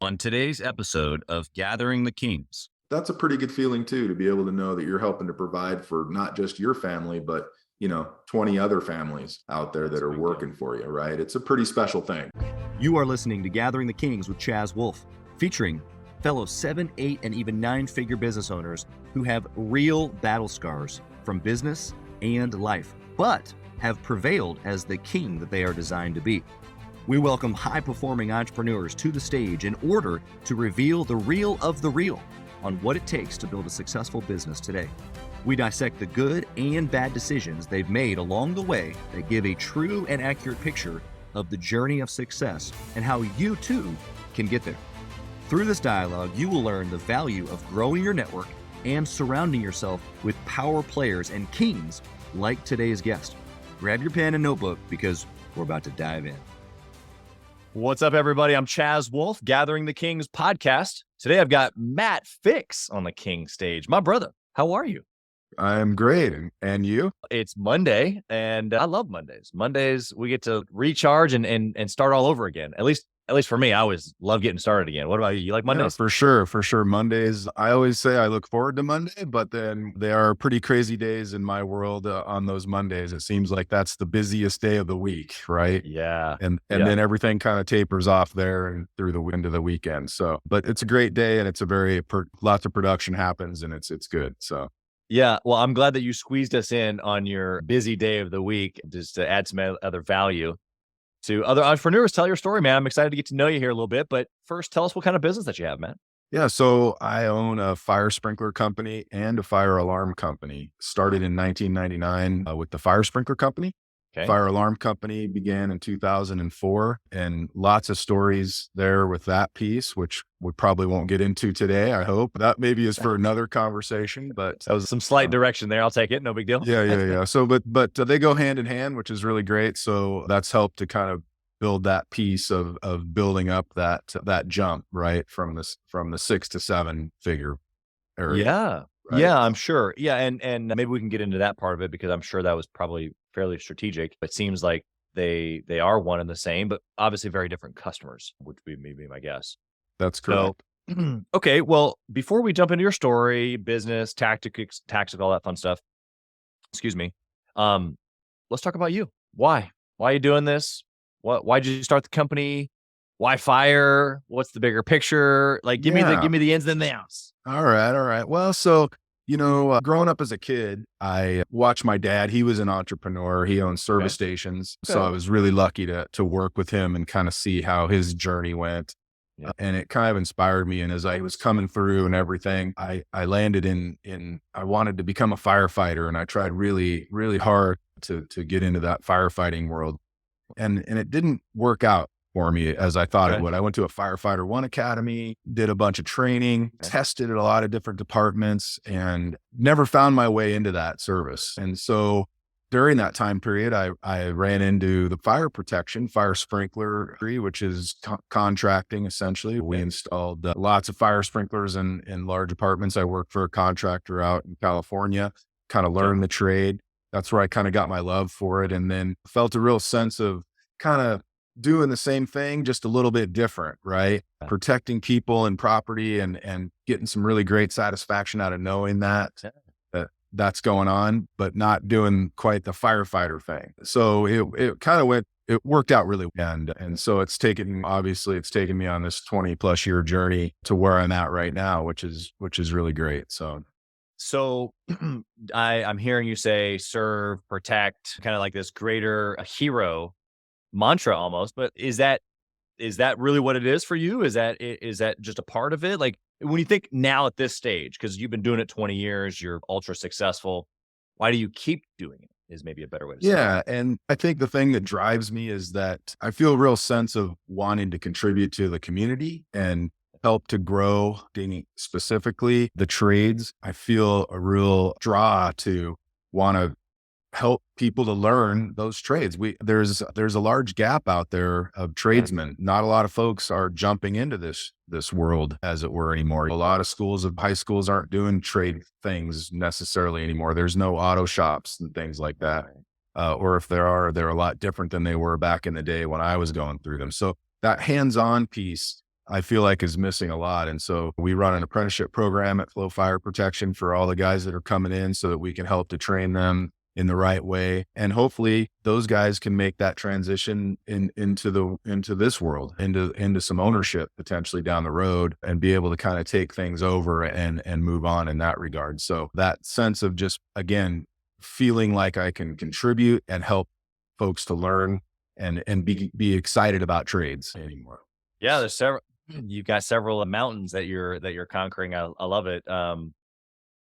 On today's episode of Gathering the Kings. That's a pretty good feeling too, to be able to know that you're helping to provide for not just your family, but 20 other families out there that are working for you, right? It's a pretty special thing. You are listening to Gathering the Kings with Chaz Wolfe, featuring fellow 7, 8, and even 9-figure business owners who have real battle scars from business and life, but have prevailed as the king that they are designed to be. We welcome high-performing entrepreneurs to the stage in order to reveal the real of the real on what it takes to build a successful business today. We dissect the good and bad decisions they've made along the way that give a true and accurate picture of the journey of success and how you too can get there. Through this dialogue, you will learn the value of growing your network and surrounding yourself with power players and kings like today's guest. Grab your pen and notebook because we're about to dive in. What's up, everybody? I'm Chaz Wolfe, Gathering the Kings podcast. Today, I've got Matt Fix on the King stage. My brother, how are you? I'm great. And you? It's Monday, and I love Mondays. Mondays, we get to recharge and start all over again. At least for me, I always love getting started again. What about you? You like Mondays? Yeah, for sure. Mondays, I always say I look forward to Monday, but then there are pretty crazy days in my world on those Mondays. It seems like that's the busiest day of the week, right? Yeah. And then everything kind of tapers off there and through the end of the weekend. So, but it's a great day, and it's a lots of production happens, and it's good. So. Yeah, well, I'm glad that you squeezed us in on your busy day of the week just to add some other value to other entrepreneurs. Tell your story, man. I'm excited to get to know you here a little bit, but first, tell us what kind of business that you have, man. Yeah, so I own a fire sprinkler company and a fire alarm company. Started in 1999 with the fire sprinkler company. Okay. Fire alarm company began in 2004, and lots of stories there with that piece, which we probably won't get into today. I hope that maybe is for another conversation, but that was some slight direction there. I'll take it. No big deal. Yeah. So, but they go hand in hand, which is really great. So that's helped to kind of build that piece of building up that jump, right? From the 6 to 7 figure area. Yeah. Right? Yeah, I'm sure. Yeah. And maybe we can get into that part of it because I'm sure that was probably fairly strategic. It seems like they are one and the same, but obviously very different customers, which would be my guess. That's correct. So, okay. Well, before we jump into your story, business, tactics, all that fun stuff, excuse me. Let's talk about you. Why are you doing this? Why'd you start the company? Why fire? What's the bigger picture? Like, give me the ins and the outs. All right. Well, so, growing up as a kid, I watched my dad. He was an entrepreneur. He owned service stations. Okay. So I was really lucky to work with him and kind of see how his journey went. Yeah. And it kind of inspired me. And as I was coming through and everything, I landed in I wanted to become a firefighter, and I tried really, really hard to get into that firefighting world. And it didn't work out for me as I thought it would. I went to a Firefighter One Academy, did a bunch of training, tested at a lot of different departments, and never found my way into that service. And so during that time period, I ran into the fire protection, fire sprinkler, which is contracting essentially. We installed lots of fire sprinklers in large apartments. I worked for a contractor out in California, kind of learned the trade. That's where I kind of got my love for it, and then felt a real sense of kind of doing the same thing, just a little bit different, right? Yeah. Protecting people and property and getting some really great satisfaction out of knowing that's going on, but not doing quite the firefighter thing. So it worked out really well. And so it's taken me on this 20 plus year journey to where I'm at right now, which is really great. So I'm hearing you say serve, protect, kind of like this greater hero mantra almost, but is that really what it is for you? Is that just a part of it? Like when you think now at this stage, because you've been doing it 20 years, you're ultra successful. Why do you keep doing it is maybe a better way to say it. Yeah. And I think the thing that drives me is that I feel a real sense of wanting to contribute to the community and help to grow specifically the trades. I feel a real draw to want to help people to learn those trades. There's a large gap out there of tradesmen. Not a lot of folks are jumping into this world, as it were, anymore. A lot of high schools aren't doing trade things necessarily anymore. There's no auto shops and things like that. Or if there are, they're a lot different than they were back in the day when I was going through them. So that hands-on piece I feel like is missing a lot. And so we run an apprenticeship program at Flow Fire Protection for all the guys that are coming in so that we can help to train them in the right way. And hopefully those guys can make that transition into this world, into some ownership potentially down the road, and be able to kind of take things over and move on in that regard. So that sense of just, again, feeling like I can contribute and help folks to learn and be excited about trades anymore. Yeah, there's several. You've got several mountains that you're conquering. I love it.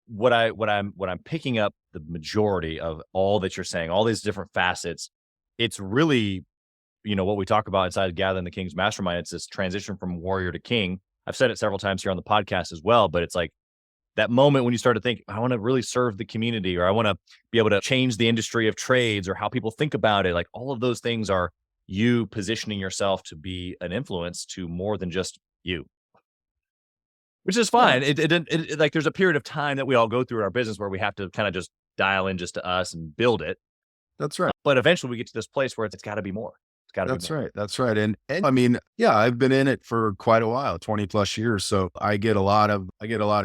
What I'm picking up the majority of all that you're saying, all these different facets, it's really, what we talk about inside Gathering the King's Mastermind. It's this transition from warrior to king. I've said it several times here on the podcast as well, but it's like that moment when you start to think, I want to really serve the community, or I want to be able to change the industry of trades, or how people think about it. Like, all of those things are you positioning yourself to be an influence to more than just you, which is fine. It like, there's a period of time that we all go through in our business where we have to kind of just dial in just to us and build it. That's right. But eventually we get to this place where it's got to be more. It's got to be more. Right. That's right. And I mean, yeah, I've been in it for quite a while, 20 plus years. So I get a lot of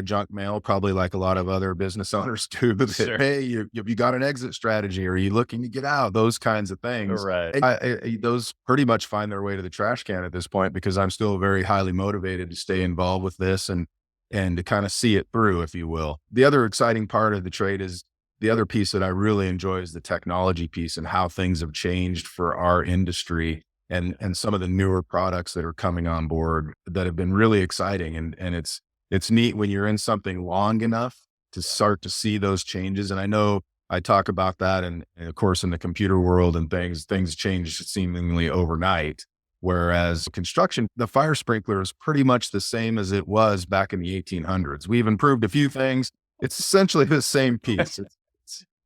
junk mail, probably like a lot of other business owners do. That, Sure. Hey, you got an exit strategy? Or are you looking to get out? Those kinds of things. Right. And those pretty much find their way to the trash can at this point, because I'm still very highly motivated to stay involved with this and to kind of see it through, if you will. The other exciting part of the trade is, the other piece that I really enjoy is the technology piece and how things have changed for our industry, and some of the newer products that are coming on board that have been really exciting. And it's neat when you're in something long enough to start to see those changes. And I know I talk about that, and of course in the computer world and things change seemingly overnight. Whereas construction, the fire sprinkler is pretty much the same as it was back in the 1800s. We've improved a few things. It's essentially the same piece.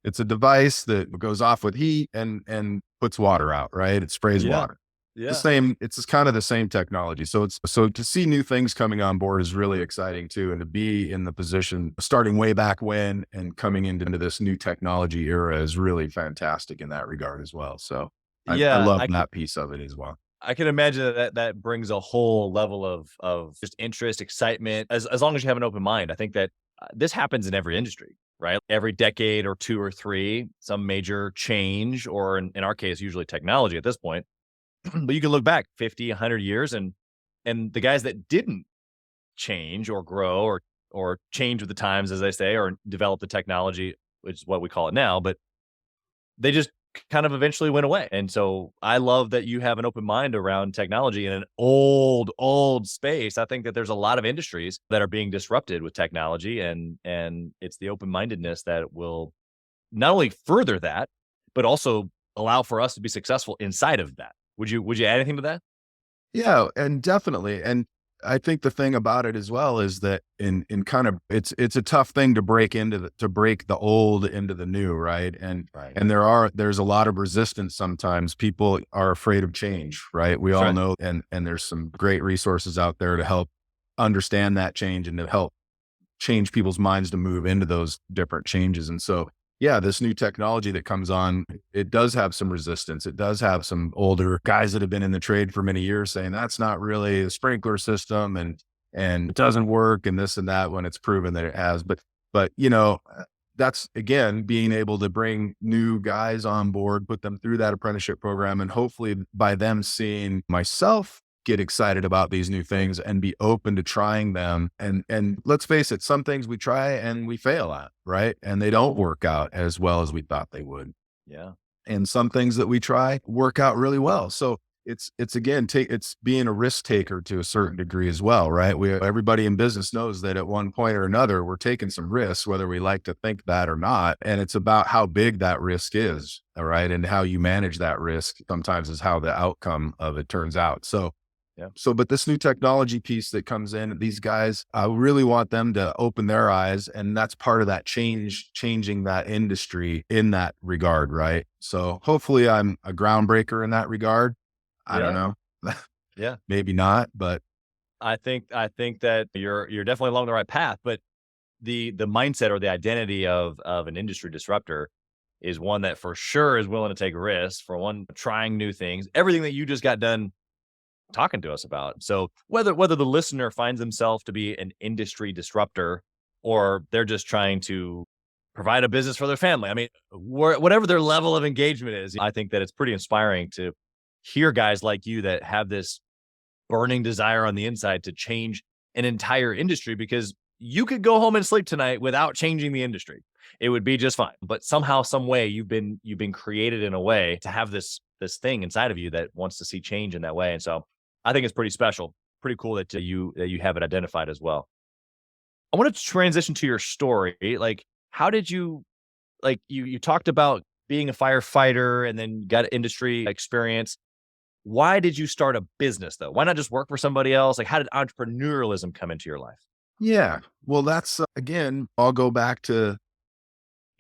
It's a device that goes off with heat and puts water out, right? It sprays water. Yeah. It's kind of the same technology. So to see new things coming on board is really exciting too. And to be in the position starting way back when and coming into this new technology era is really fantastic in that regard as well. So I love that piece of it as well. I can imagine that brings a whole level of just interest, excitement, as long as you have an open mind. I think that this happens in every industry, right? Every decade or two or three, some major change, or in our case, usually technology at this point. But you can look back 50, 100 years, and the guys that didn't change or grow or change with the times, as they say, or develop the technology, which is what we call it now, but they just kind of eventually went away. And so I love that you have an open mind around technology in an old space. I think that there's a lot of industries that are being disrupted with technology, and it's the open-mindedness that will not only further that, but also allow for us to be successful inside of that. Would you add anything to that? Yeah, and definitely. And I think the thing about it as well is that in kind of, it's a tough thing to break the old into the new, right? And there's a lot of resistance sometimes. People are afraid of change, right? We all know, and there's some great resources out there to help understand that change and to help change people's minds to move into those different changes. And so, yeah, this new technology that comes on, it does have some resistance. It does have some older guys that have been in the trade for many years saying that's not really a sprinkler system and it doesn't work and this and that, when it's proven that it has. But that's, again, being able to bring new guys on board, put them through that apprenticeship program, and hopefully by them seeing myself get excited about these new things and be open to trying them. And let's face it, some things we try and we fail at, right? And they don't work out as well as we thought they would. Yeah. And some things that we try work out really well. So it's again, it's being a risk taker to a certain degree as well, right? Everybody in business knows that at one point or another, we're taking some risks, whether we like to think that or not. And it's about how big that risk is, all right? And how you manage that risk sometimes is how the outcome of it turns out. So, but this new technology piece that comes in, these guys, I really want them to open their eyes. And that's part of that changing that industry in that regard, right? So hopefully I'm a groundbreaker in that regard. I don't know. Yeah. Maybe not, but I think that you're definitely along the right path. But the mindset or the identity of an industry disruptor is one that for sure is willing to take risks, for one, trying new things. Everything that you just got done talking to us about. So whether the listener finds themselves to be an industry disruptor, or they're just trying to provide a business for their family, I mean, whatever their level of engagement is, I think that it's pretty inspiring to hear guys like you that have this burning desire on the inside to change an entire industry, because you could go home and sleep tonight without changing the industry. It would be just fine. But somehow, some way, you've been created in a way to have this thing inside of you that wants to see change in that way. And so I think it's pretty special, pretty cool that you have it identified as well. I wanted to transition to your story. Like, how did you, like, you talked about being a firefighter and then got industry experience. Why did you start a business though? Why not just work for somebody else? Like, how did entrepreneurialism come into your life? Yeah. Well, that's again, I'll go back to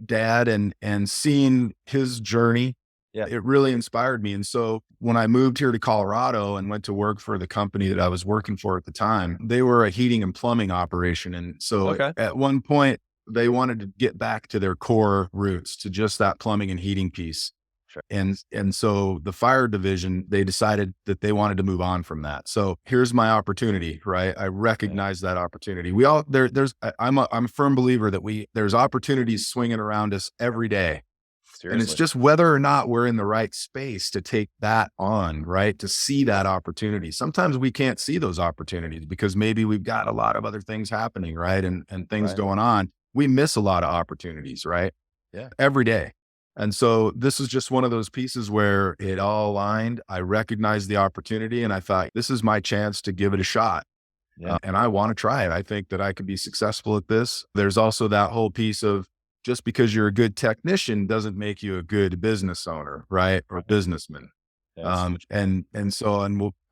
dad and seeing his journey. Yeah. It really inspired me. And so when I moved here to Colorado and went to work for the company that I was working for at the time, they were a heating and plumbing operation. And so at one point they wanted to get back to their core roots, to just that plumbing and heating piece. Sure. And so the fire division, they decided that they wanted to move on from that. So here's my opportunity, right? I recognize that opportunity. We all I'm a firm believer that there's opportunities swinging around us every day. Seriously. And it's just whether or not we're in the right space to take that on, right? To see that opportunity. Sometimes we can't see those opportunities because maybe we've got a lot of other things happening, right? And things going on. We miss a lot of opportunities, right? Yeah. Every day. And so this is just one of those pieces where it all aligned. I recognized the opportunity and I thought, this is my chance to give it a shot. Yeah. And I want to try it. I think that I could be successful at this. There's also that whole piece of, just because you're a good technician doesn't make you a good business owner, right? Or businessman. Yeah,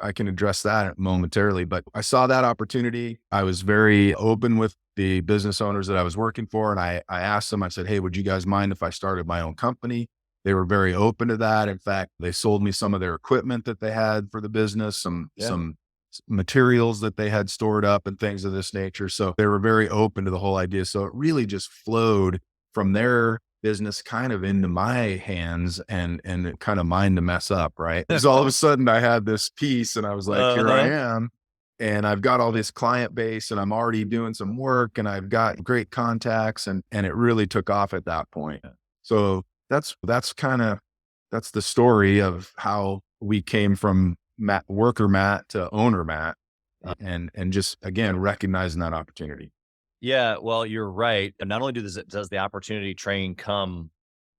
I can address that momentarily, but I saw that opportunity. I was very open with the business owners that I was working for. And I asked them, I said, hey, would you guys mind if I started my own company? They were very open to that. In fact, they sold me some of their equipment that they had for the business, some materials that they had stored up and things of this nature. So they were very open to the whole idea. So it really just flowed from their business kind of into my hands and it kind of mine to mess up. Right. Because all of a sudden I had this piece and I was like, here I am. And I've got all this client base and I'm already doing some work and I've got great contacts and it really took off at that point. So that's the story of how we came from worker Matt to owner Matt and just again, recognizing that opportunity. Yeah, well, you're right. And not only does the opportunity train come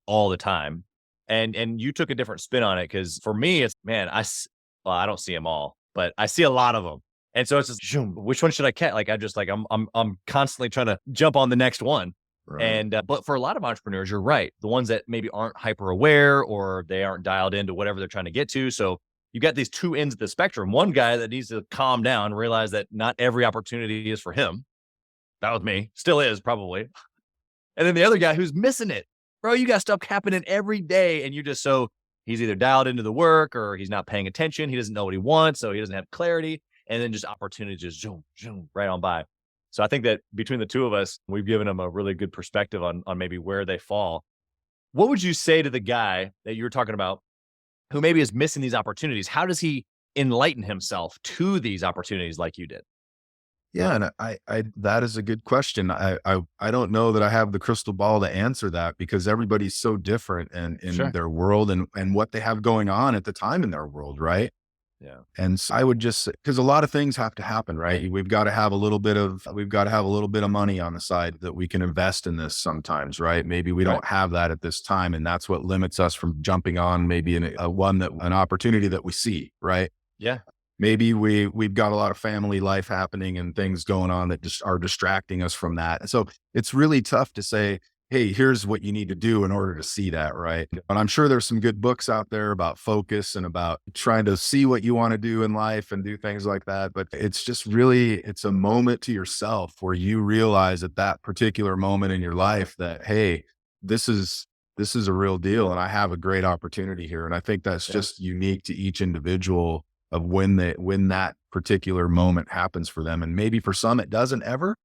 all the time, and you took a different spin on it, because for me, it's, man, I don't see them all, but I see a lot of them, and so it's just, which one should I catch? Like I'm constantly trying to jump on the next one. Right. And but for a lot of entrepreneurs, you're right, the ones that maybe aren't hyper aware or they aren't dialed into whatever they're trying to get to. So you got these two ends of the spectrum. One guy that needs to calm down, realize that not every opportunity is for him. That was me. Still is, probably. And then the other guy who's missing it. Bro, you got stuff happening every day. And he's either dialed into the work or he's not paying attention. He doesn't know what he wants. So he doesn't have clarity. And then just opportunity just zoom, zoom, right on by. So I think that between the two of us, we've given them a really good perspective on maybe where they fall. What would you say to the guy that you were talking about who maybe is missing these opportunities? How does he enlighten himself to these opportunities like you did? Yeah. And I that is a good question. I don't know that I have the crystal ball to answer that because everybody's so different in their world and what they have going on at the time in their world. Right. Yeah. And so I would just say, because a lot of things have to happen, right? We've got to have a little bit of money on the side that we can invest in this sometimes, right? Maybe we don't have that at this time. And that's what limits us from jumping on maybe an opportunity that we see. Right. Yeah. Maybe we've got a lot of family life happening and things going on that just are distracting us from that. And so it's really tough to say, hey, here's what you need to do in order to see that, right? But I'm sure there's some good books out there about focus and about trying to see what you want to do in life and do things like that. But it's just really, it's a moment to yourself where you realize at that particular moment in your life that, hey, this is a real deal and I have a great opportunity here. And I think that's just unique to each individual of when that particular moment happens for them. And maybe for some, it doesn't ever.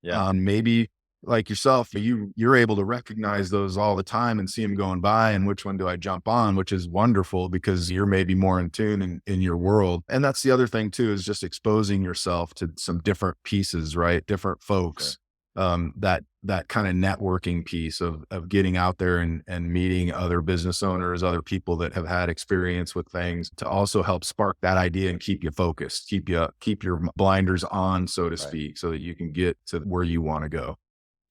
Yeah. Maybe like yourself, you're able to recognize those all the time and see them going by, and which one do I jump on, which is wonderful because you're maybe more in tune in your world. And that's the other thing too, is just exposing yourself to some different pieces, right? Different folks. That kind of networking piece of getting out there and meeting other business owners, other people that have had experience with things, to also help spark that idea and keep you focused, keep your blinders on, so to speak, so that you can get to where you want to go.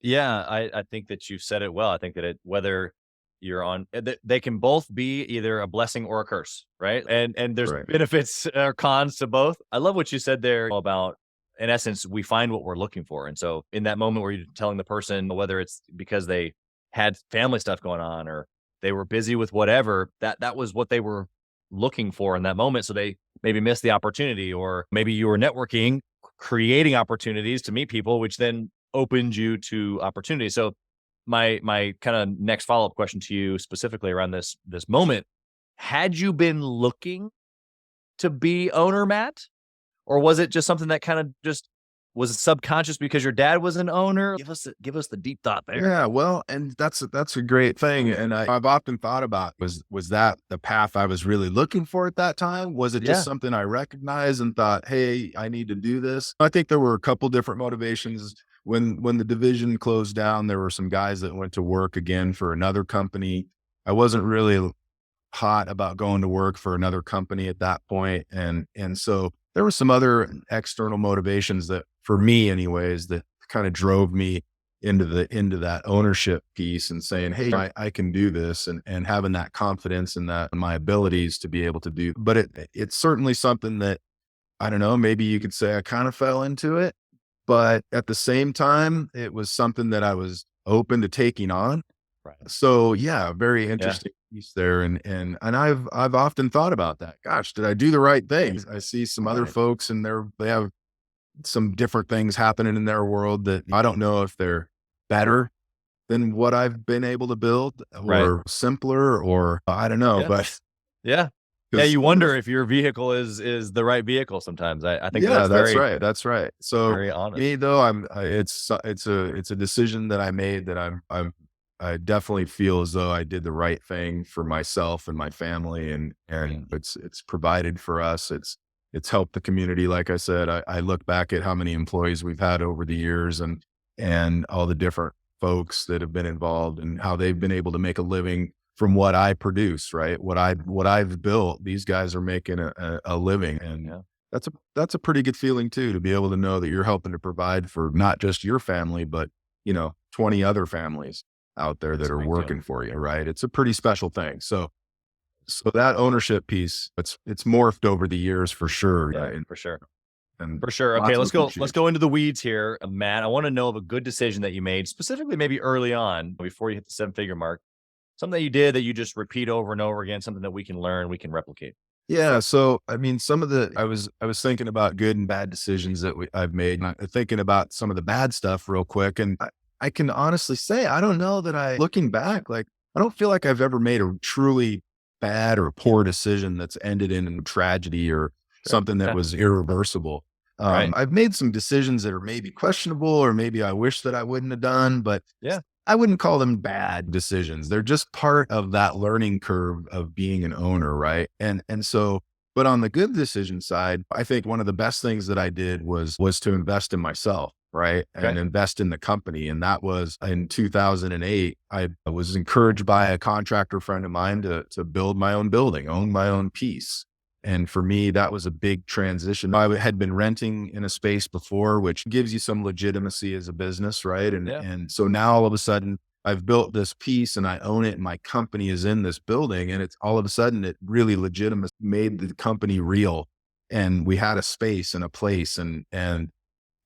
Yeah, I think that you said it well. I think that whether you're on, they can both be either a blessing or a curse, right? And there's benefits or cons to both. I love what you said there about, in essence, we find what we're looking for. And so in that moment where you're telling the person, whether it's because they had family stuff going on or they were busy with whatever, that was what they were looking for in that moment. So they maybe missed the opportunity, or maybe you were networking, creating opportunities to meet people, which then opened you to opportunities. So my kind of next follow-up question to you specifically around this moment, had you been looking to be owner, Matt? Or was it just something that kind of just was subconscious because your dad was an owner? Give us the deep thought there. Yeah, well, and that's a great thing. And I've often thought about, was that the path I was really looking for at that time? Was it just something I recognized and thought, hey, I need to do this? I think there were a couple different motivations. When the division closed down, there were some guys that went to work again for another company. I wasn't really hot about going to work for another company at that point. And so there were some other external motivations that, for me anyways, that kind of drove me into that ownership piece and saying, hey, I can do this, and having that confidence in my abilities to be able to do. But it's certainly something that, I don't know, maybe you could say I kind of fell into it, but at the same time, it was something that I was open to taking on. Right. So yeah, very interesting piece there. And I've often thought about that. Gosh, did I do the right things? I see some other folks, and they have some different things happening in their world that I don't know if they're better than what I've been able to build, or simpler, or I don't know, but you wonder if your vehicle is the right vehicle sometimes. I think that's right. So very honest. Me though, it's a decision that I made that I definitely feel as though I did the right thing for myself and my family, and it's provided for us. It's helped the community. Like I said, I look back at how many employees we've had over the years, and all the different folks that have been involved, and how they've been able to make a living from what I produce, right? What I've built, these guys are making a living. And that's a pretty good feeling too, to be able to know that you're helping to provide for not just your family, but 20 other families out there that are working for you, right? It's a pretty special thing. So that ownership piece, it's morphed over the years for sure. Yeah, for sure. And for sure. Okay, let's go into the weeds here, Matt. I want to know of a good decision that you made, specifically maybe early on before you hit the 7-figure mark, something that you did that you just repeat over and over again, something that we can learn, we can replicate. Yeah. So, I mean, I was thinking about good and bad decisions that I've made, and I'm thinking about some of the bad stuff real quick. And I can honestly say, I don't know that looking back, like, I don't feel like I've ever made a truly bad or poor decision that's ended in tragedy or something that was irreversible. I've made some decisions that are maybe questionable, or maybe I wish that I wouldn't have done, but I wouldn't call them bad decisions. They're just part of that learning curve of being an owner. Right. And so, but on the good decision side, I think one of the best things that I did was to invest in myself. Right. And invest in the company. And that was in 2008. I was encouraged by a contractor friend of mine to build my own building, own my own piece. And for me, that was a big transition. I had been renting in a space before, which gives you some legitimacy as a business. Right. And so now all of a sudden I've built this piece and I own it, and my company is in this building, and it's all of a sudden it really legitimate made the company real. And we had a space and a place, and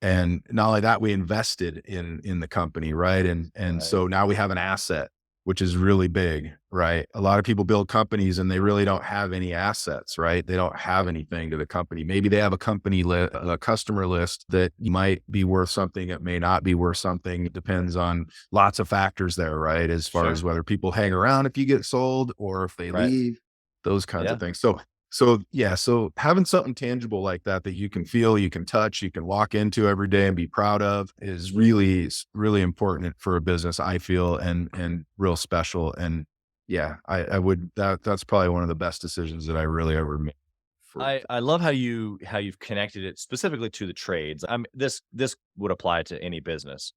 not only that, we invested in the company. Right. And so now we have an asset, which is really big. Right. A lot of people build companies and they really don't have any assets. Right. They don't have anything to the company. Maybe they have a customer list that might be worth something. It may not be worth something. It depends on lots of factors there. Right. As far as whether people hang around if you get sold, or if they leave, those kinds of things. So So yeah, so having something tangible like that that you can feel, you can touch, you can walk into every day and be proud of is really important for a business, I feel, and real special. And yeah, I would that's probably one of the best decisions that I really ever made. For I love how you've connected it specifically to the trades. This would apply to any business,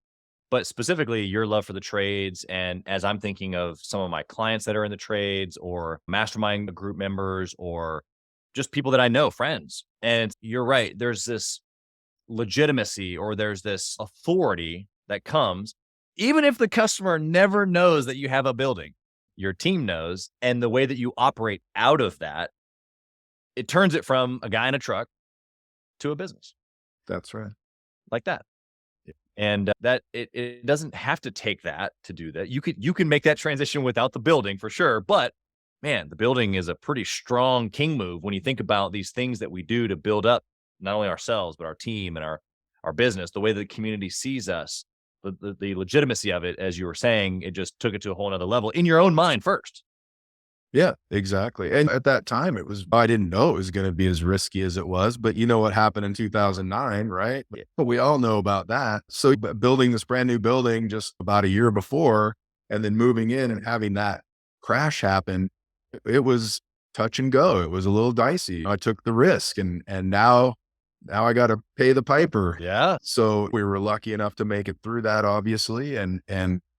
but specifically your love for the trades. And as I'm thinking of some of my clients that are in the trades or mastermind group members or just people that I know, friends. And you're right. There's this legitimacy or there's this authority that comes, even if the customer never knows that you have a building, your team knows. And the way that you operate out of that, it turns it from a guy in a truck to a business That's right. like that. And that it doesn't have to take that to do that. You can make that transition without the building for sure. But man, the building is a pretty strong king move when you think about these things that we do to build up not only ourselves, but our team and our business, the way the community sees us, the legitimacy of it, as you were saying, it just took it to a whole nother level in your own mind first. Yeah, exactly. And at that time, I didn't know it was going to be as risky as it was, but you know what happened in 2009, right? Yeah. But we all know about that. So building this brand new building just about a year before, and then moving in and having that crash happen, it was touch and go. It was a little dicey. I took the risk and now I got to pay the piper. Yeah. So we were lucky enough to make it through that, obviously, and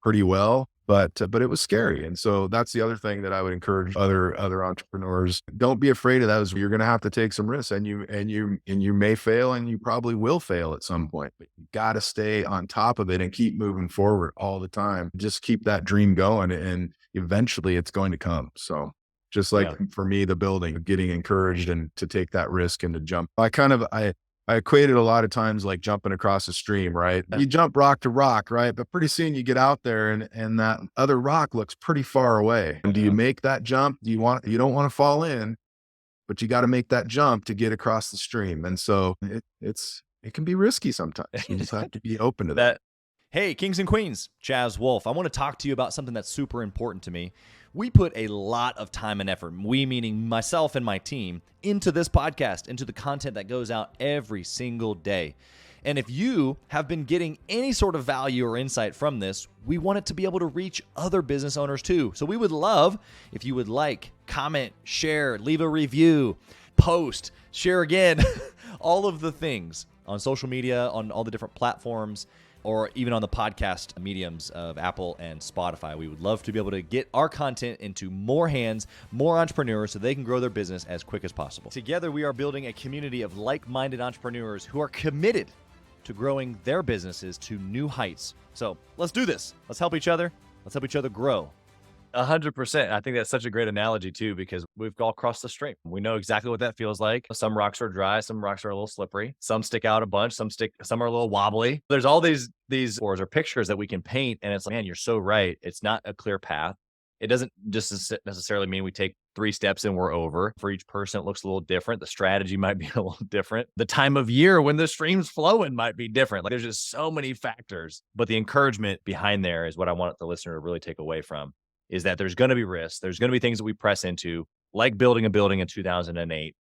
pretty well. But it was scary. And so that's the other thing that I would encourage other entrepreneurs. Don't be afraid of those. You're going to have to take some risks, and you may fail, and you probably will fail at some point, but you got to stay on top of it and keep moving forward all the time. Just keep that dream going, and eventually it's going to come. So just like for me, the building, getting encouraged and to take that risk and to jump. I equated a lot of times like jumping across a stream, right? You jump rock to rock, right? But pretty soon you get out there and that other rock looks pretty far away. And do you make that jump? You don't want to fall in, but you got to make that jump to get across the stream. And so it can be risky sometimes. You just have to be open to that. Hey, kings and queens, Chaz Wolfe. I want to talk to you about something that's super important to me. We put a lot of time and effort, we meaning myself and my team, into this podcast, into the content that goes out every single day. And if you have been getting any sort of value or insight from this, we want it to be able to reach other business owners too. So we would love if you would like, comment, share, leave a review, post, share again, all of the things on social media, on all the different platforms, or even on the podcast mediums of Apple and Spotify. We would love to be able to get our content into more hands, more entrepreneurs, so they can grow their business as quick as possible. Together, we are building a community of like-minded entrepreneurs who are committed to growing their businesses to new heights. So let's do this. Let's help each other. Let's help each other grow. 100%. I think that's such a great analogy too, because we've all crossed the stream. We know exactly what that feels like. Some rocks are dry, some rocks are a little slippery, some stick out a bunch, some are a little wobbly. There's all these words or pictures that we can paint, and it's like, man, you're so right. It's not a clear path. It doesn't just necessarily mean we take 3 steps and we're over. For each person, it looks a little different. The strategy might be a little different. The time of year when the stream's flowing might be different. Like there's just so many factors, but the encouragement behind there is what I want the listener to really take away from. Is that there's going to be risks. There's going to be things that we press into, like building a building in 2008.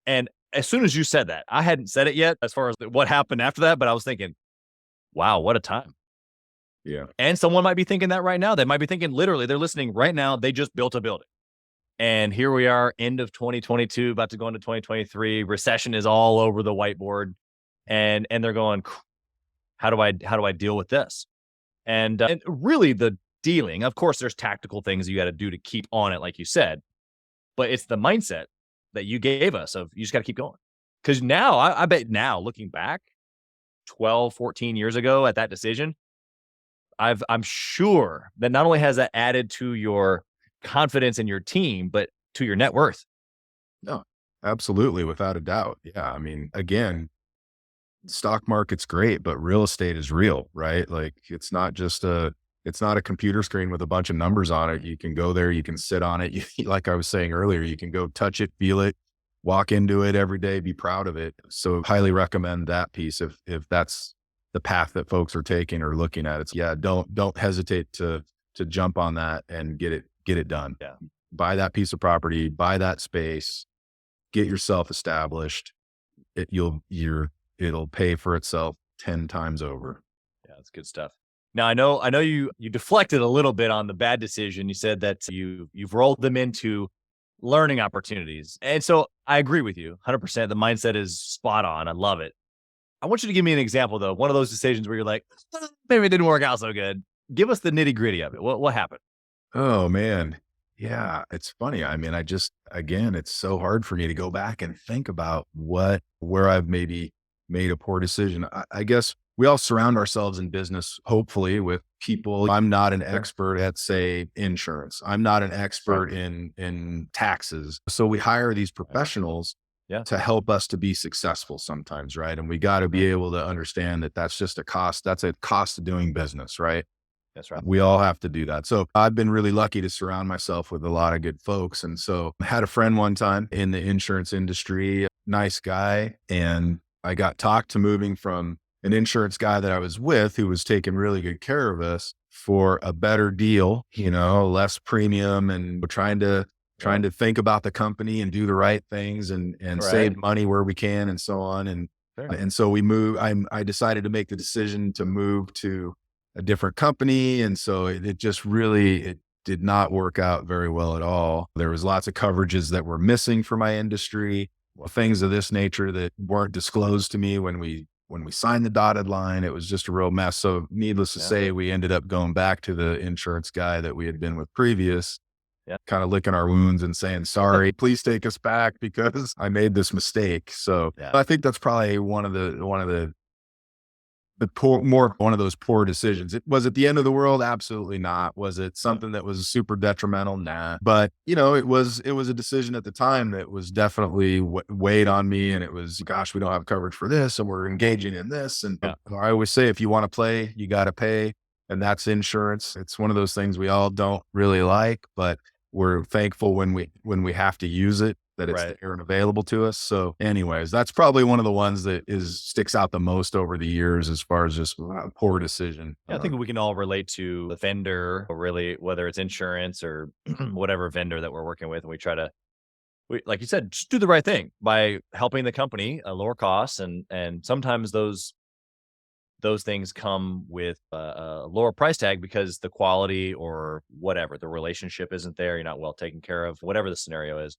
And as soon as you said that, I hadn't said it yet as far as what happened after that, but I was thinking, wow, what a time. Yeah. And someone might be thinking that right now. They might be thinking literally, they're listening right now. They just built a building. And here we are, end of 2022, about to go into 2023. Recession is all over the whiteboard. And they're going, how do I deal with this? And really the dealing. Of course, there's tactical things you got to do to keep on it, like you said, but it's the mindset that you gave us of you just got to keep going. Because now, I bet now, looking back 12, 14 years ago at that decision, I'm sure that not only has that added to your confidence in your team, but to your net worth. No, absolutely. Without a doubt. Yeah. I mean, again, stock market's great, but real estate is real, right? Like it's not a computer screen with a bunch of numbers on it. You can go there, you can sit on it. Like I was saying earlier, you can go touch it, feel it, walk into it every day, be proud of it. So highly recommend that piece if that's the path that folks are taking or looking at. It's don't hesitate to jump on that and get it done. Yeah. Buy that piece of property, buy that space, get yourself established, it'll pay for itself 10 times over. Yeah, that's good stuff. Now, I know you deflected a little bit on the bad decision. You said that you've rolled them into learning opportunities. And so I agree with you 100%. The mindset is spot on. I love it. I want you to give me an example though. One of those decisions where you're like, maybe it didn't work out so good. Give us the nitty-gritty of it. What happened? Oh man. Yeah, it's funny. I mean, again, it's so hard for me to go back and think about where I've maybe made a poor decision. I guess we all surround ourselves in business, hopefully, with people. I'm not an expert at, say, insurance. I'm not an expert in taxes. So we hire these professionals to help us to be successful sometimes, right? And we got to be able to understand that that's just a cost. That's a cost of doing business, right? That's right. We all have to do that. So I've been really lucky to surround myself with a lot of good folks. And so I had a friend one time in the insurance industry, nice guy. And I got talked to moving from an insurance guy that I was with who was taking really good care of us for a better deal, less premium, and trying to think about the company and do the right things and save money where we can and so on. And so we moved. I decided to make the decision to move to a different company. And so it did not work out very well at all. There was lots of coverages that were missing for my industry, things of this nature that weren't disclosed to me when we signed the dotted line. It was just a real mess. So needless to say, we ended up going back to the insurance guy that we had been with previous, kind of licking our wounds and saying, sorry, please take us back because I made this mistake. So I think that's probably one of those poor decisions. Was it the end of the world? Absolutely not. Was it something that was super detrimental? Nah. But it was a decision at the time that was definitely weighed on me. And it was, gosh, we don't have coverage for this, and we're engaging in this. And I always say, if you want to play, you got to pay, and that's insurance. It's one of those things we all don't really like, but we're thankful when we have to use it, that it's there and available to us. So anyways, that's probably one of the ones that sticks out the most over the years as far as just a poor decision. I think we can all relate to the vendor, or really whether it's insurance or whatever vendor that we're working with. And we like you said, just do the right thing by helping the company lower costs. And sometimes those things come with a lower price tag because the quality or whatever, the relationship isn't there. You're not well taken care of, whatever the scenario is.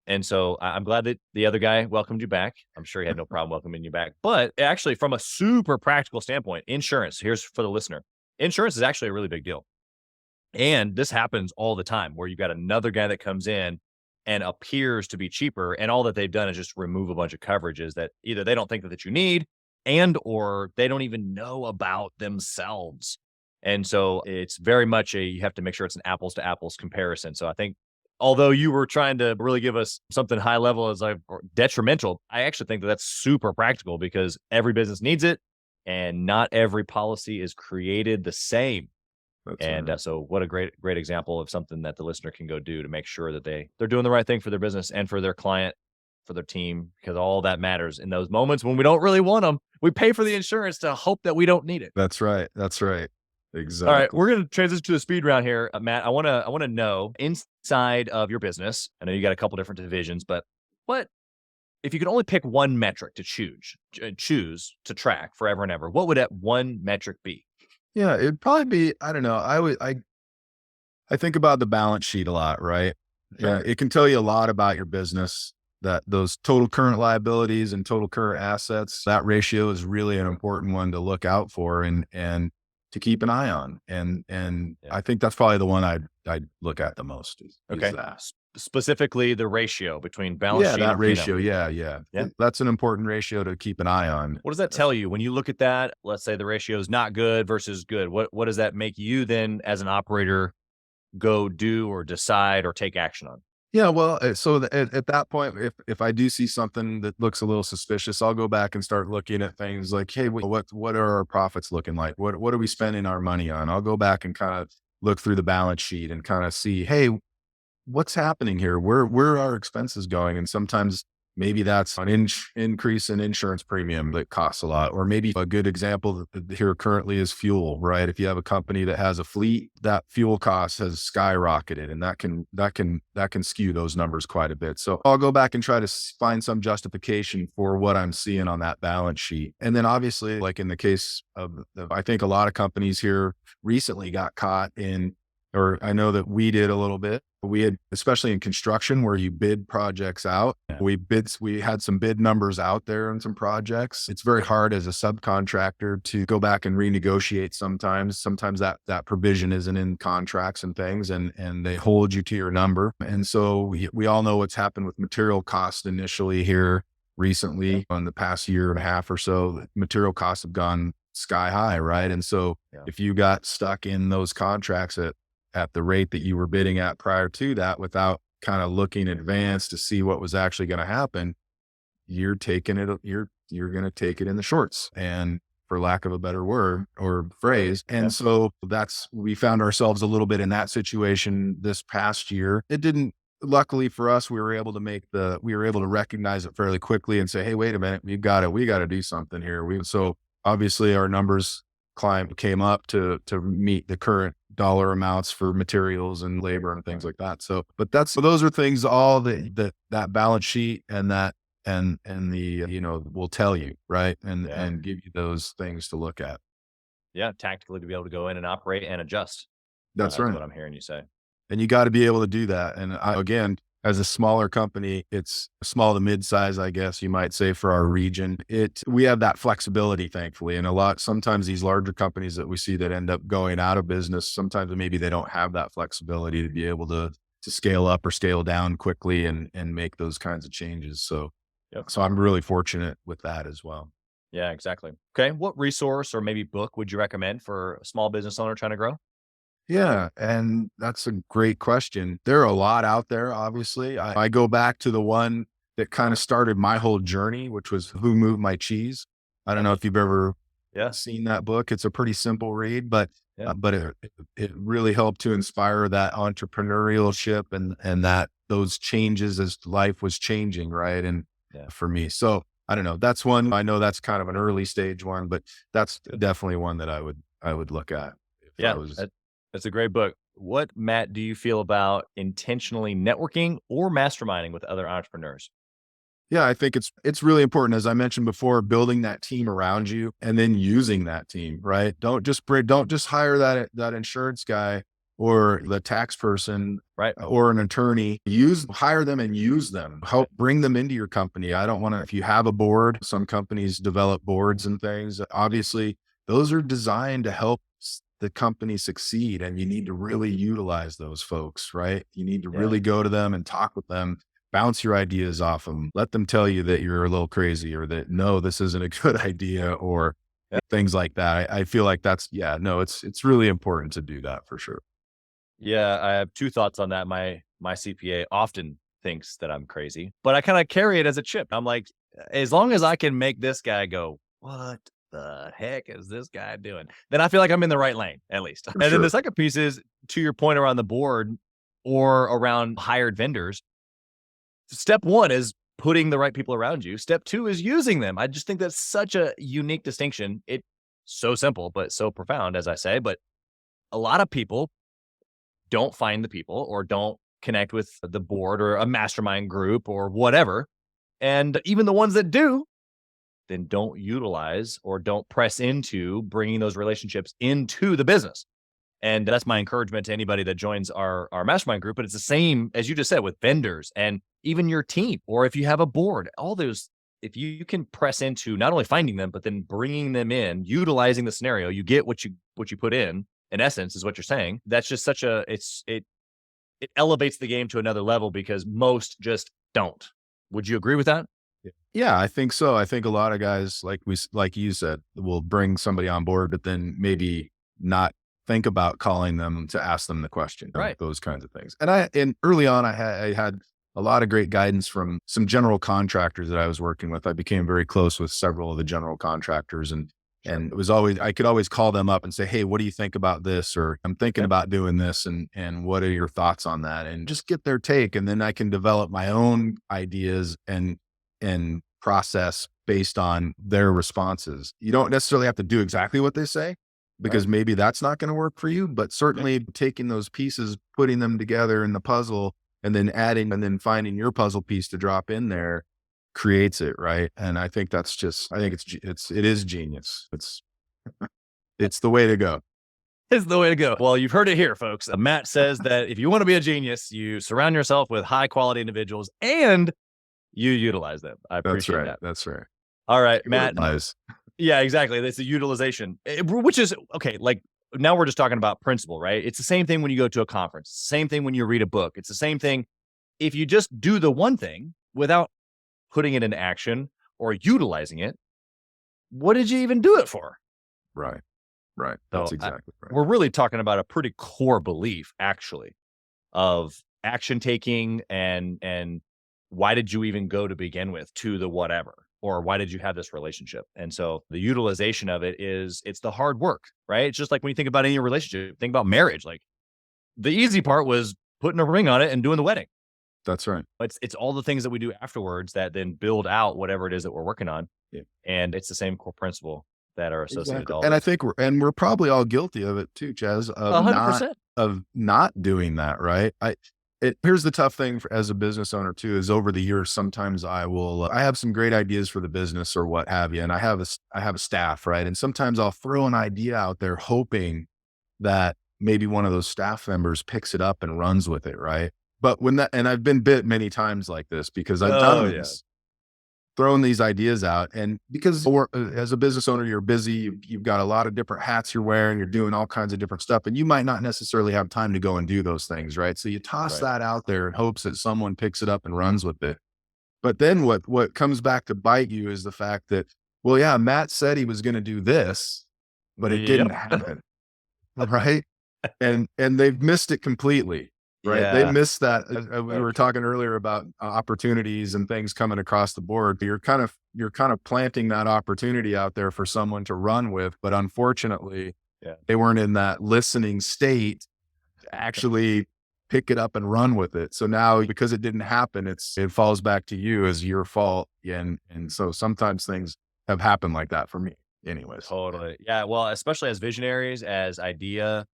And so I'm glad that the other guy welcomed you back. I'm sure he had no problem welcoming you back. But actually, from a super practical standpoint, insurance, here's for the listener. Insurance is actually a really big deal. And this happens all the time where you've got another guy that comes in and appears to be cheaper. And all that they've done is just remove a bunch of coverages that either they don't think that you need, or they don't even know about themselves. And so it's very much you have to make sure it's an apples to apples comparison. So I think, although you were trying to really give us something high level as detrimental, I actually think that that's super practical because every business needs it, and not every policy is created the same. So what a great example of something that the listener can go do to make sure that they're doing the right thing for their business and for their client, for their team, because all that matters in those moments when we don't really want them. We pay for the insurance to hope that we don't need it. That's right. Exactly. All right, we're going to transition to the speed round here, Matt. I want to know, inside of your business, I know you got a couple different divisions, but what if you could only pick one metric to choose to track forever and ever? What would that one metric be? Yeah, it'd probably be, I don't know. I think about the balance sheet a lot, right? Sure. Yeah, it can tell you a lot about your business. That those total current liabilities and total current assets, that ratio is really an important one to look out for and to keep an eye on. And I think that's probably the one I'd look at the most. Is that. Specifically the ratio between balance sheet. That ratio. Yeah. That's an important ratio to keep an eye on. What does that tell you when you look at that? Let's say the ratio is not good versus good. What does that make you then as an operator go do or decide or take action on? Yeah, well, so at that point, if I do see something that looks a little suspicious, I'll go back and start looking at things like, hey, what are our profits looking like? What are we spending our money on? I'll go back and kind of look through the balance sheet and kind of see, hey, what's happening here? Where are our expenses going? And sometimes maybe that's an increase in insurance premium that costs a lot. Or maybe a good example here currently is fuel, right? If you have a company that has a fleet, that fuel cost has skyrocketed, and that can skew those numbers quite a bit. So I'll go back and try to find some justification for what I'm seeing on that balance sheet. And then obviously, like in the case of, I think a lot of companies here recently got caught in, or I know that we did a little bit. We had, especially in construction where you bid projects out, we had some bid numbers out there on some projects. It's very hard as a subcontractor to go back and renegotiate sometimes. Sometimes that provision isn't in contracts and things, and they hold you to your number. And so we all know what's happened with material costs initially here recently in the past year and a half or so. Material costs have gone sky high, right? And so if you got stuck in those contracts at the rate that you were bidding at prior to that without kind of looking in advance to see what was actually going to happen, you're going to take it in the shorts, and for lack of a better word or phrase. And so we found ourselves a little bit in that situation this past year. Luckily for us, we were able to recognize it fairly quickly and say, hey, wait a minute, we got to do something here. So obviously our numbers came up to meet the current dollar amounts for materials and labor and things like that. So those are things, all that balance sheet and the, will tell you, right. And give you those things to look at. Yeah. Tactically to be able to go in and operate and adjust. That's right. What I'm hearing you say. And you got to be able to do that. And again, as a smaller company, it's small to mid-size, I guess you might say, for our region. We have that flexibility, thankfully. And sometimes these larger companies that we see that end up going out of business, sometimes maybe they don't have that flexibility to be able to scale up or scale down quickly and make those kinds of changes. So I'm really fortunate with that as well. Yeah, exactly. Okay. What resource or maybe book would you recommend for a small business owner trying to grow? Yeah. And that's a great question. There are a lot out there, obviously. I go back to the one that kind of started my whole journey, which was Who Moved My Cheese. I don't know if you've ever seen that book. It's a pretty simple read, but it really helped to inspire that entrepreneurship and that those changes as life was changing. Right. And for me, so I don't know, that's one. I know that's kind of an early stage one, but that's definitely one that I would look at. That's a great book. What, Matt, do you feel about intentionally networking or masterminding with other entrepreneurs? Yeah, I think it's really important, as I mentioned before, building that team around you and then using that team, right? Don't just hire that insurance guy or the tax person, right, or an attorney. Hire them and use them. Help bring them into your company. I don't want to, if you have a board, some companies develop boards and things. Obviously, those are designed to help the company succeed, and you need to really utilize those folks, right? You need to really go to them and talk with them, bounce your ideas off them, let them tell you that you're a little crazy or that, no, this isn't a good idea, or things like that. I feel like it's really important to do that for sure. Yeah. I have two thoughts on that. My CPA often thinks that I'm crazy, but I kind of carry it as a chip. I'm like, as long as I can make this guy go, what the heck is this guy doing? Then I feel like I'm in the right lane, at least. Then the second piece is, to your point around the board or around hired vendors. Step one is putting the right people around you. Step two is using them. I just think that's such a unique distinction. It's so simple, but so profound, as I say. But a lot of people don't find the people or don't connect with the board or a mastermind group or whatever. And even the ones that do, then don't utilize or don't press into bringing those relationships into the business. And that's my encouragement to anybody that joins our mastermind group. But it's the same, as you just said, with vendors and even your team, or if you have a board, all those, if you can press into not only finding them, but then bringing them in, utilizing the scenario, you get what you put in essence, is what you're saying. That's just it elevates the game to another level, because most just don't. Would you agree with that? Yeah, I think so. I think a lot of guys, like you said, will bring somebody on board, but then maybe not think about calling them to ask them the question, right? Those kinds of things. And early on, I had a lot of great guidance from some general contractors that I was working with. I became very close with several of the general contractors, and it was always, I could always call them up and say, hey, what do you think about this? Or I'm thinking about doing this, and what are your thoughts on that? And just get their take. And then I can develop my own ideas and and process based on their responses. You don't necessarily have to do exactly what they say, because maybe that's not going to work for you, but certainly taking those pieces, putting them together in the puzzle, and then adding and then finding your puzzle piece to drop in there creates it. Right. And I think that's just, I think it is genius. It's the way to go. It's the way to go. Well, you've heard it here, folks. Matt says that if you want to be a genius, you surround yourself with high quality individuals and you utilize them. I appreciate that. That's right. All right, Matt. Nice. Yeah, exactly. It's a utilization, which is okay. Like now we're just talking about principle, right? It's the same thing when you go to a conference, same thing when you read a book. It's the same thing. If you just do the one thing without putting it into action or utilizing it, what did you even do it for? Right. That's exactly right. We're really talking about a pretty core belief, actually, of action taking and why did you even go to begin with to the whatever, or why did you have this relationship? And so the utilization of it it's the hard work, right? It's just like when you think about any relationship, think about marriage. Like the easy part was putting a ring on it and doing the wedding. That's right. It's all the things that we do afterwards that then build out whatever it is that we're working on. Yeah. And it's the same core principle that are associated with all and this. I think we're probably all guilty of it too, Chaz, 100%. of not doing that. Right. Here's the tough thing as a business owner too, is over the years, sometimes I have some great ideas for the business or what have you. And I have a staff, right? And sometimes I'll throw an idea out there hoping that maybe one of those staff members picks it up and runs with it. Right. But and I've been bit many times like this because I've done this, throwing these ideas out. And because as a business owner, you're busy, you've got a lot of different hats you're wearing, you're doing all kinds of different stuff, and you might not necessarily have time to go and do those things. Right. So you toss that out there in hopes that someone picks it up and runs with it. But then what comes back to bite you is the fact that, well, yeah, Matt said he was going to do this, but it didn't happen. Right. And they've missed it completely. Right. Yeah. They missed that. We were talking earlier about opportunities and things coming across the board. You're kind of planting that opportunity out there for someone to run with. But unfortunately, they weren't in that listening state to actually pick it up and run with it. So now because it didn't happen, it falls back to you as your fault. And so sometimes things have happened like that for me anyways. Totally. Yeah. Well, especially as visionaries, as idea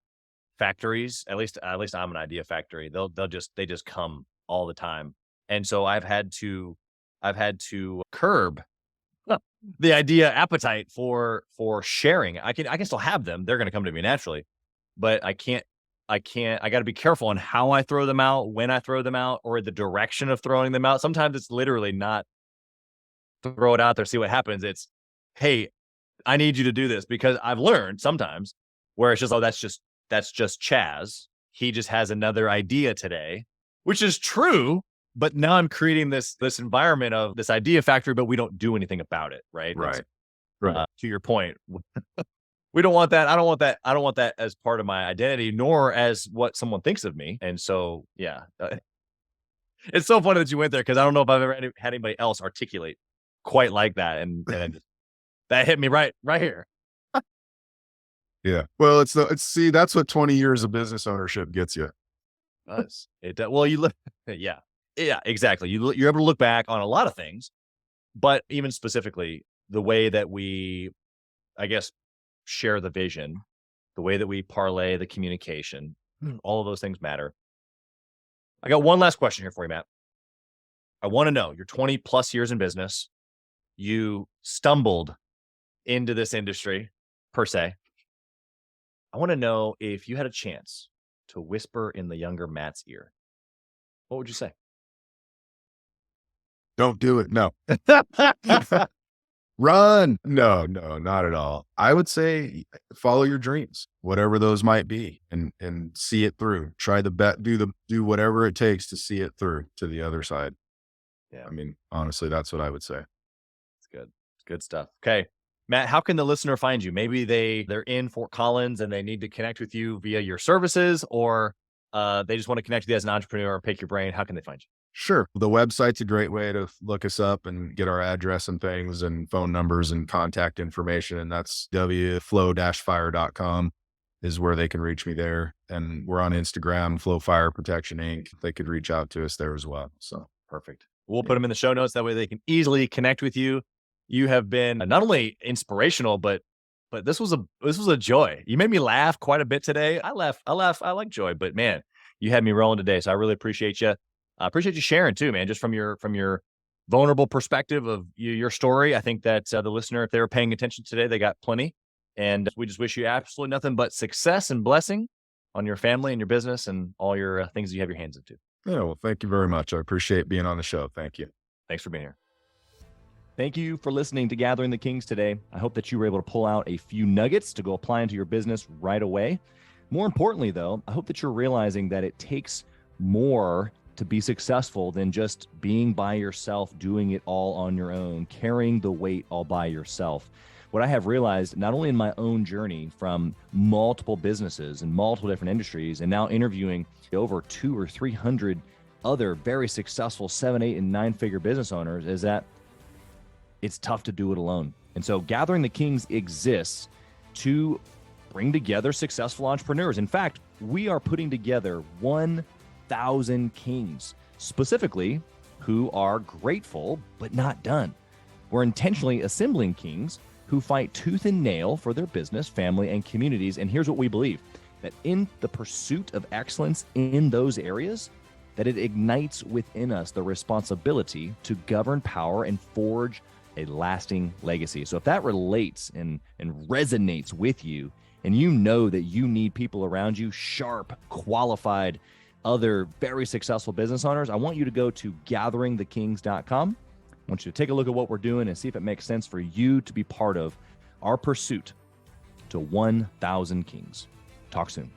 factories, at least I'm an idea factory. They just come all the time. And so I've had to curb the idea appetite for sharing. I can still have them. They're going to come to me naturally, but I got to be careful on how I throw them out, when I throw them out, or the direction of throwing them out. Sometimes it's literally not throw it out there, see what happens. It's, hey, I need you to do this, because I've learned sometimes where it's just, oh, that's just Chaz. He just has another idea today, which is true. But now I'm creating this environment of this idea factory, but we don't do anything about it. Right. Right. To your point, we don't want that. I don't want that as part of my identity, nor as what someone thinks of me. And so, yeah, it's so funny that you went there, because I don't know if I've ever had anybody else articulate quite like that. And that hit me right here. Yeah. Well, see, that's what 20 years of business ownership gets you. Well, you look, yeah, exactly. You're able to look back on a lot of things, but even specifically the way that we, I guess, share the vision, the way that we parlay the communication, all of those things matter. I got one last question here for you, Matt. I want to know, you're 20 plus years in business. You stumbled into this industry per se. I want to know, if you had a chance to whisper in the younger Matt's ear, what would you say? Don't do it. No. Run. No, not at all. I would say follow your dreams, whatever those might be, and see it through. Try the bet, do whatever it takes to see it through to the other side. Yeah. I mean, honestly, that's what I would say. It's good. It's good stuff. Okay. Matt, how can the listener find you? Maybe they're in Fort Collins and they need to connect with you via your services, or they just want to connect with you as an entrepreneur or pick your brain. How can they find you? Sure. The website's a great way to look us up and get our address and things and phone numbers and contact information. And that's wflow-fire.com is where they can reach me there. And we're on Instagram, Flow Fire Protection Inc. They could reach out to us there as well. So perfect. We'll put them in the show notes. That way they can easily connect with you. You have been not only inspirational, but this was a joy. You made me laugh quite a bit today. I laugh. I like joy, but man, you had me rolling today. So I really appreciate you. I appreciate you sharing too, man, just from your vulnerable perspective of your story. I think that the listener, if they were paying attention today, they got plenty. And we just wish you absolutely nothing but success and blessing on your family and your business and all your things that you have your hands into. Yeah, well, thank you very much. I appreciate being on the show. Thank you. Thanks for being here. Thank you for listening to Gathering the Kings today. I hope that you were able to pull out a few nuggets to go apply into your business right away. More importantly, though, I hope that you're realizing that it takes more to be successful than just being by yourself, doing it all on your own, carrying the weight all by yourself. What I have realized, not only in my own journey from multiple businesses and multiple different industries, and now interviewing over 200 or 300 other very successful 7, 8, and 9-figure business owners, is that it's tough to do it alone. And so Gathering the Kings exists to bring together successful entrepreneurs. In fact, we are putting together 1,000 kings, specifically who are grateful but not done. We're intentionally assembling kings who fight tooth and nail for their business, family, and communities. And here's what we believe, that in the pursuit of excellence in those areas, that it ignites within us the responsibility to govern power and forge a lasting legacy. So if that relates and resonates with you, and you know that you need people around you, sharp, qualified, other very successful business owners, I want you to go to gatheringthekings.com. I want you to take a look at what we're doing and see if it makes sense for you to be part of our pursuit to 1,000 kings. Talk soon.